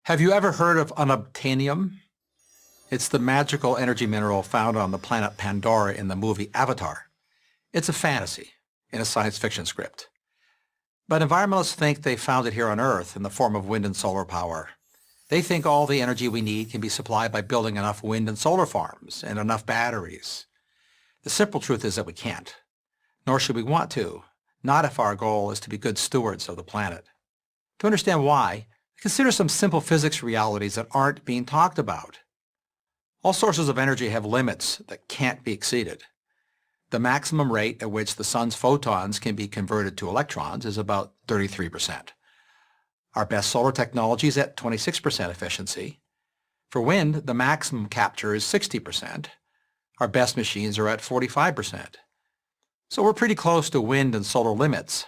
Have you ever heard of unobtanium? It's the magical energy mineral found on the planet Pandora in the movie Avatar. It's a fantasy in a science fiction script. But environmentalists think they found it here on Earth in the form of wind and solar power. They think all the energy we need can be supplied by building enough wind and solar farms and enough batteries. The simple truth is that we can't, nor should we want to, not if our goal is to be good stewards of the planet. To understand why, consider some simple physics realities that aren't being talked about. All sources of energy have limits that can't be exceeded. The maximum rate at which the sun's photons can be converted to electrons is about 33%. Our best solar technology is at 26% efficiency. For wind, the maximum capture is 60%. Our best machines are at 45%. So we're pretty close to wind and solar limits.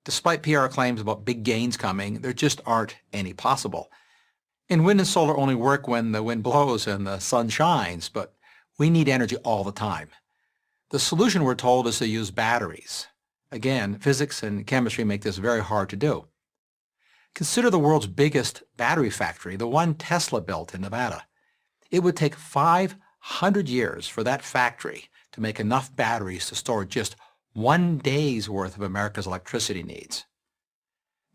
Despite PR claims about big gains coming, there just aren't any possible. And wind and solar only work when the wind blows and the sun shines, but we need energy all the time. The solution, we're told, is to use batteries. Again, physics and chemistry make this very hard to do. Consider the world's biggest battery factory, the one Tesla built in Nevada. It would take 500 years for that factory to make enough batteries to store just 1 day's worth of America's electricity needs.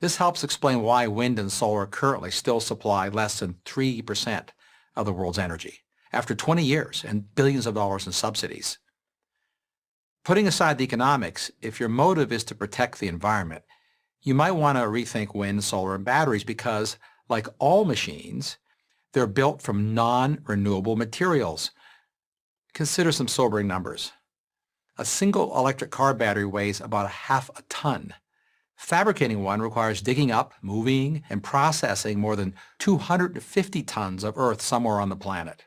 This helps explain why wind and solar currently still supply less than 3% of the world's energy, after 20 years and billions of dollars in subsidies. Putting aside the economics, if your motive is to protect the environment, you might want to rethink wind, solar, and batteries because, like all machines, they're built from non-renewable materials. Consider some sobering numbers. A single electric car battery weighs about half a ton. Fabricating one requires digging up, moving, and processing more than 250 tons of earth somewhere on the planet.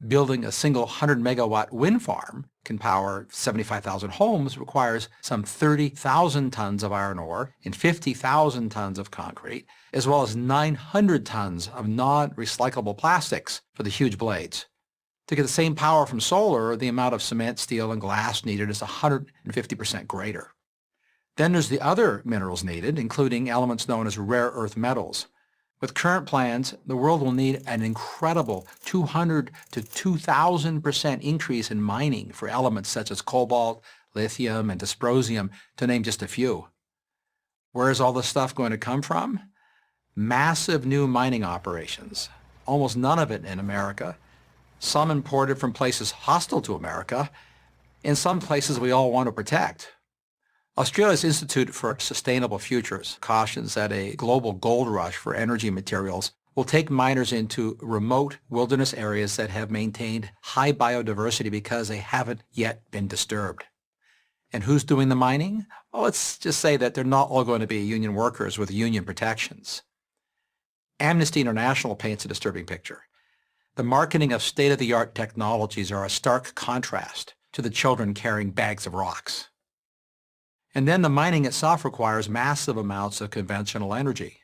Building a single 100-megawatt wind farm can power 75,000 homes requires some 30,000 tons of iron ore and 50,000 tons of concrete, as well as 900 tons of non-recyclable plastics for the huge blades. To get the same power from solar, the amount of cement, steel, and glass needed is 150% greater. Then there's the other minerals needed, including elements known as rare earth metals. With current plans, the world will need an incredible 200 to 2,000% increase in mining for elements such as cobalt, lithium, and dysprosium, to name just a few. Where is all this stuff going to come from? Massive new mining operations, almost none of it in America, some imported from places hostile to America, and some places we all want to protect. Australia's Institute for Sustainable Futures cautions that a global gold rush for energy materials will take miners into remote wilderness areas that have maintained high biodiversity because they haven't yet been disturbed. And who's doing the mining? Well, let's just say that they're not all going to be union workers with union protections. Amnesty International paints a disturbing picture. The marketing of state-of-the-art technologies are a stark contrast to the children carrying bags of rocks. And then the mining itself requires massive amounts of conventional energy,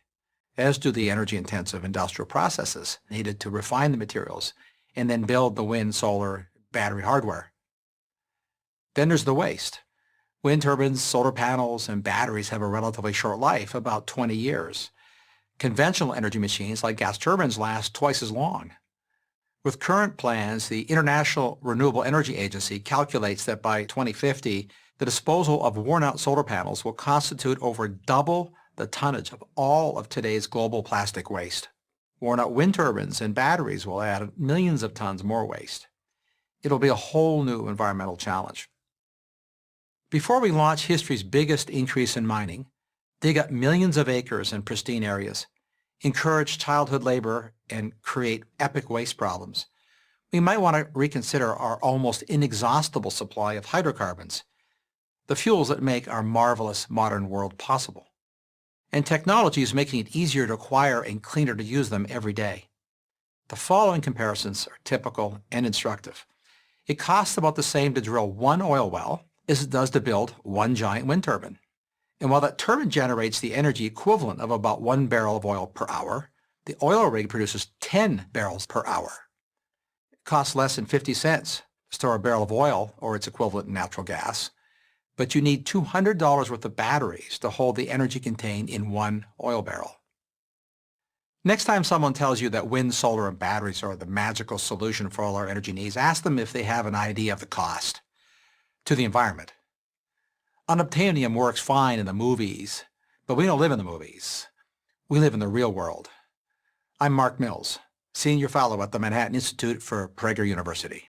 as do the energy-intensive industrial processes needed to refine the materials and then build the wind, solar, battery hardware. Then there's the waste. Wind turbines, solar panels, and batteries have a relatively short life, about 20 years. Conventional energy machines like gas turbines last twice as long. With current plans, the International Renewable Energy Agency calculates that by 2050, the disposal of worn-out solar panels will constitute over double the tonnage of all of today's global plastic waste. Worn-out wind turbines and batteries will add millions of tons more waste. It'll be a whole new environmental challenge. Before we launch history's biggest increase in mining, dig up millions of acres in pristine areas, encourage childhood labor, and create epic waste problems, we might want to reconsider our almost inexhaustible supply of hydrocarbons, the fuels that make our marvelous modern world possible. And technology is making it easier to acquire and cleaner to use them every day. The following comparisons are typical and instructive. It costs about the same to drill one oil well as it does to build one giant wind turbine. And while that turbine generates the energy equivalent of about 1 barrel of oil per hour, the oil rig produces 10 barrels per hour. It costs less than 50 cents to store a barrel of oil or its equivalent in natural gas, but you need $200 worth of batteries to hold the energy contained in one oil barrel. Next time someone tells you that wind, solar, and batteries are the magical solution for all our energy needs, ask them if they have an idea of the cost to the environment. Unobtanium works fine in the movies, but we don't live in the movies. We live in the real world. I'm Mark Mills, Senior Fellow at the Manhattan Institute for Prager University.